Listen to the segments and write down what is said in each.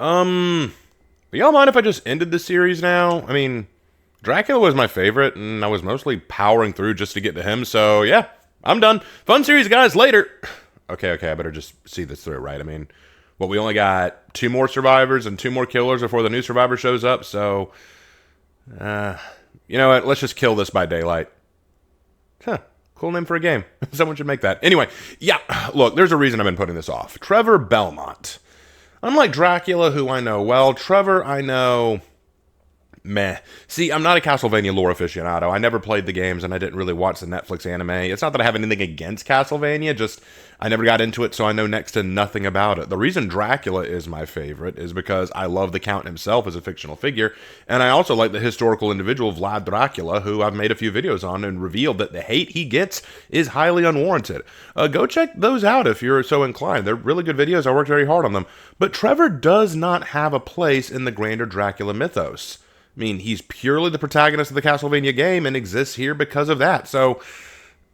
Y'all mind if I just ended the series now? I mean, Dracula was my favorite, and I was mostly powering through just to get to him, so yeah, I'm done. Fun series, guys, later. Okay, I better just see this through, right? I mean, well, we only got 2 more survivors and 2 more killers before the new survivor shows up, so, you know what, let's just kill this by daylight. Huh. Cool name for a game. Someone should make that. Anyway, yeah, look, there's a reason I've been putting this off. Trevor Belmont. Unlike Dracula, who I know well, Trevor I know meh. See, I'm not a Castlevania lore aficionado. I never played the games, and I didn't really watch the Netflix anime. It's not that I have anything against Castlevania, just I never got into it, so I know next to nothing about it. The reason Dracula is my favorite is because I love the Count himself as a fictional figure, and I also like the historical individual Vlad Dracula, who I've made a few videos on and revealed that the hate he gets is highly unwarranted. Go check those out if you're so inclined. They're really good videos. I worked very hard on them. But Trevor does not have a place in the grander Dracula mythos. I mean, he's purely the protagonist of the Castlevania game and exists here because of that. So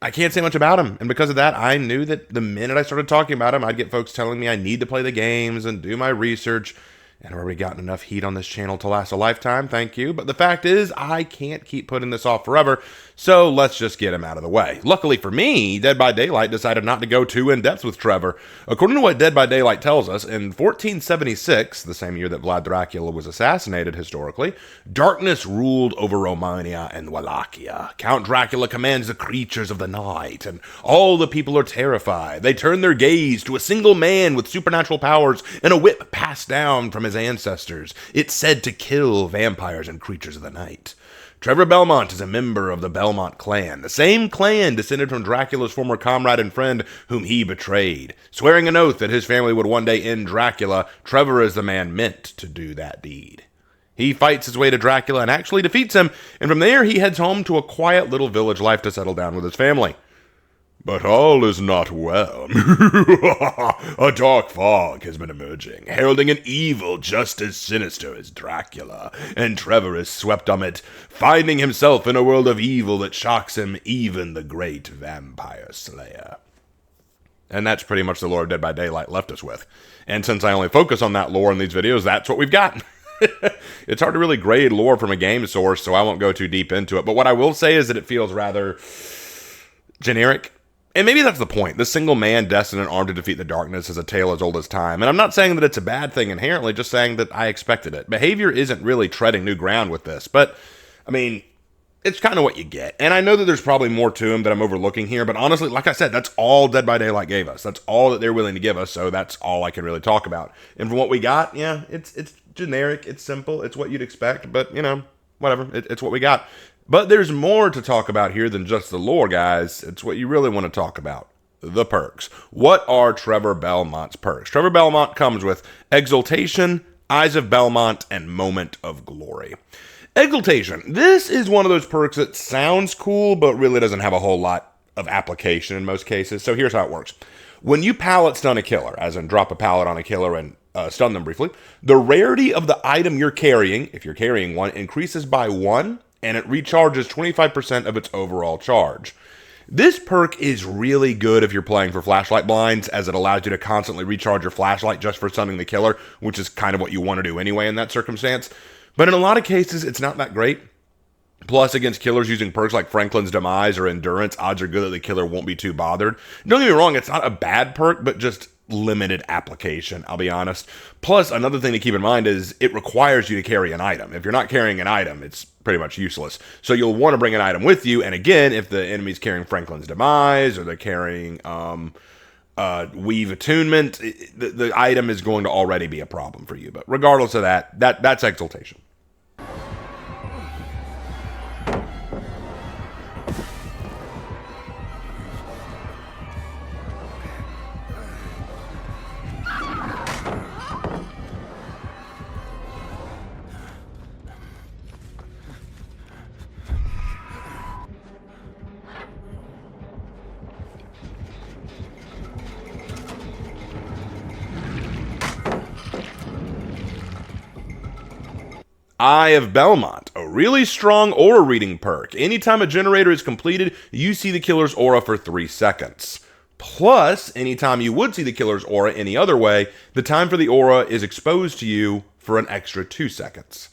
I can't say much about him. And because of that, I knew that the minute I started talking about him, I'd get folks telling me I need to play the games and do my research. And I've already gotten enough heat on this channel to last a lifetime, thank you. But the fact is, I can't keep putting this off forever, so let's just get him out of the way. Luckily for me, Dead by Daylight decided not to go too in-depth with Trevor. According to what Dead by Daylight tells us, in 1476, the same year that Vlad Dracula was assassinated historically, darkness ruled over Romania and Wallachia. Count Dracula commands the creatures of the night, and all the people are terrified. They turn their gaze to a single man with supernatural powers and a whip passed down from his ancestors. It's said to kill vampires and creatures of the night. Trevor Belmont is a member of the Belmont clan, the same clan descended from Dracula's former comrade and friend whom he betrayed. Swearing an oath that his family would one day end Dracula, Trevor is the man meant to do that deed. He fights his way to Dracula and actually defeats him, and from there he heads home to a quiet little village life to settle down with his family. But all is not well. A dark fog has been emerging, heralding an evil just as sinister as Dracula, and Trevor is swept on it, finding himself in a world of evil that shocks him, even the great vampire slayer. And that's pretty much the lore of Dead by Daylight left us with. And since I only focus on that lore in these videos, that's what we've got. It's hard to really grade lore from a game source, so I won't go too deep into it. But what I will say is that it feels rather generic. And maybe that's the point. The single man destined and armed to defeat the darkness is a tale as old as time. And I'm not saying that it's a bad thing inherently, just saying that I expected it. Behavior isn't really treading new ground with this. But, I mean, it's kind of what you get. And I know that there's probably more to him that I'm overlooking here. But honestly, like I said, that's all Dead by Daylight gave us. That's all that they're willing to give us. So that's all I can really talk about. And from what we got, yeah, it's generic. It's simple. It's what you'd expect. But, you know, whatever. It's what we got. But there's more to talk about here than just the lore, guys. It's what you really want to talk about. The perks. What are Trevor Belmont's perks? Trevor Belmont comes with Exaltation, Eyes of Belmont, and Moment of Glory. Exaltation. This is one of those perks that sounds cool, but really doesn't have a whole lot of application in most cases. So here's how it works. When you pallet stun a killer, as in drop a pallet on a killer and stun them briefly, the rarity of the item you're carrying, if you're carrying one, increases by 1, and it recharges 25% of its overall charge. This perk is really good if you're playing for flashlight blinds, as it allows you to constantly recharge your flashlight just for stunning the killer, which is kind of what you want to do anyway in that circumstance. But in a lot of cases, it's not that great. Plus, against killers using perks like Franklin's Demise or Endurance, odds are good that the killer won't be too bothered. Don't get me wrong, it's not a bad perk, but just limited application, I'll be honest. Plus, another thing to keep in mind is it requires you to carry an item. If you're not carrying an item, it's pretty much useless. So you'll want to bring an item with you, and again, if the enemy's carrying Franklin's Demise or they're carrying Weave Attunement, the item is going to already be a problem for you. But regardless of that's Exaltation. Eye of Belmont, a really strong aura reading perk. Anytime a generator is completed, you see the killer's aura for 3 seconds. Plus, anytime you would see the killer's aura any other way, the time for the aura is exposed to you for an extra 2 seconds,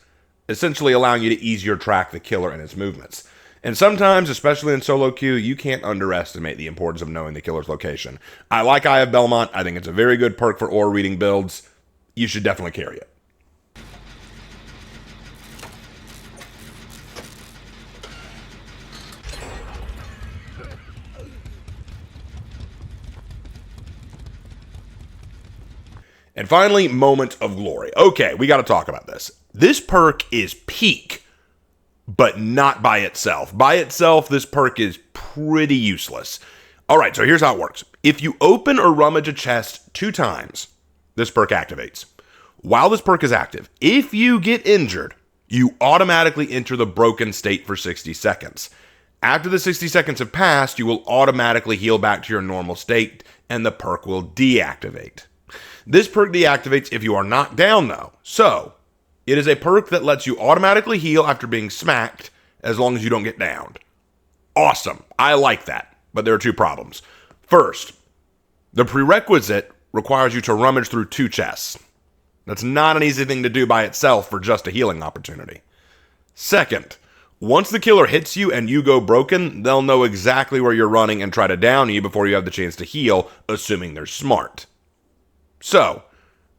essentially allowing you to easier track the killer and its movements. And sometimes, especially in solo queue, you can't underestimate the importance of knowing the killer's location. I like Eye of Belmont. I think it's a very good perk for aura reading builds. You should definitely carry it. And finally, Moment of Glory. Okay, we got to talk about this. This perk is peak, but not by itself. By itself, this perk is pretty useless. All right, so here's how it works. If you open or rummage a chest 2 times, this perk activates. While this perk is active, if you get injured, you automatically enter the broken state for 60 seconds. After the 60 seconds have passed, you will automatically heal back to your normal state, and the perk will deactivate. This perk deactivates if you are knocked down, though. So, it is a perk that lets you automatically heal after being smacked, as long as you don't get downed. Awesome. I like that. But there are 2 problems. First, the prerequisite requires you to rummage through 2 chests. That's not an easy thing to do by itself for just a healing opportunity. Second, once the killer hits you and you go broken, they'll know exactly where you're running and try to down you before you have the chance to heal, assuming they're smart. So,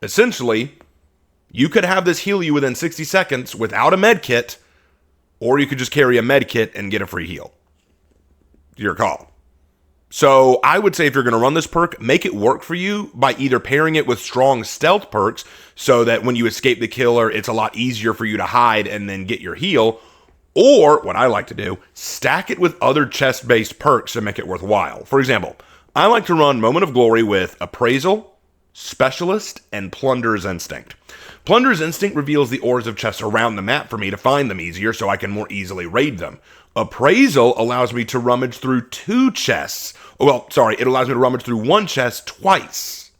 essentially, you could have this heal you within 60 seconds without a med kit, or you could just carry a med kit and get a free heal. Your call. So, I would say if you're going to run this perk, make it work for you by either pairing it with strong stealth perks so that when you escape the killer, it's a lot easier for you to hide and then get your heal, or, what I like to do, stack it with other chest-based perks to make it worthwhile. For example, I like to run Moment of Glory with Appraisal, Specialist, and Plunder's Instinct. Plunder's Instinct reveals the ores of chests around the map for me to find them easier so I can more easily raid them. Appraisal allows me to rummage through 2 chests. It allows me to rummage through 1 chest twice,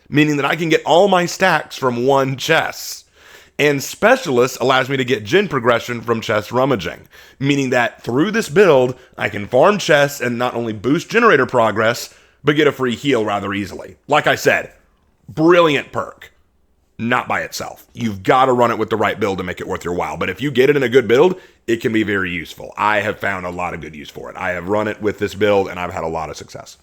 meaning that I can get all my stacks from 1 chest. And Specialist allows me to get gen progression from chest rummaging, meaning that through this build, I can farm chests and not only boost generator progress, but get a free heal rather easily. Like I said, brilliant perk. Not by itself. You've got to run it with the right build to make it worth your while. But if you get it in a good build, it can be very useful. I have found a lot of good use for it. I have run it with this build, and I've had a lot of success.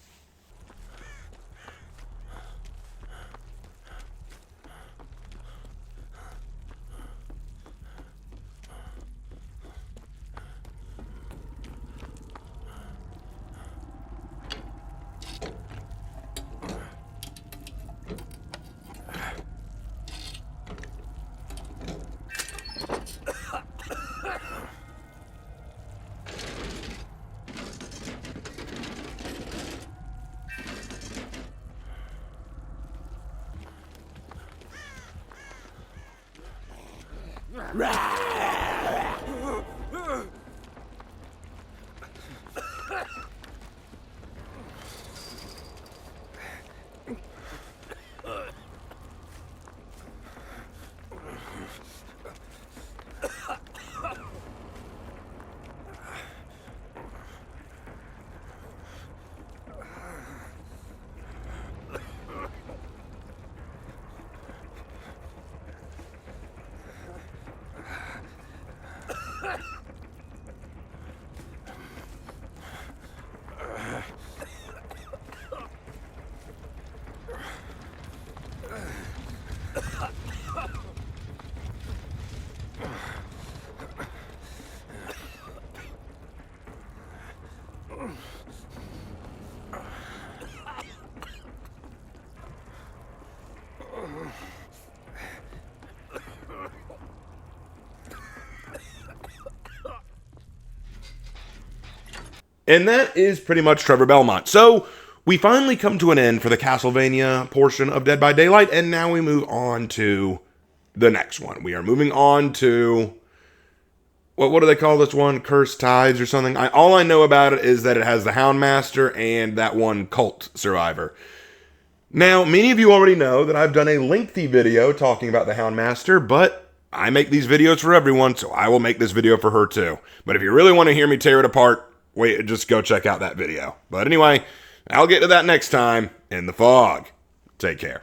And that is pretty much Trevor Belmont. So, we finally come to an end for the Castlevania portion of Dead by Daylight, and now we move on to the next one. We are moving on to, what do they call this one? Cursed Tides or something? All I know about it is that it has the Houndmaster and that one cult survivor. Now, many of you already know that I've done a lengthy video talking about the Houndmaster, but I make these videos for everyone, so I will make this video for her too. But if you really want to hear me tear it apart, wait, just go check out that video. But anyway, I'll get to that next time in the fog. Take care.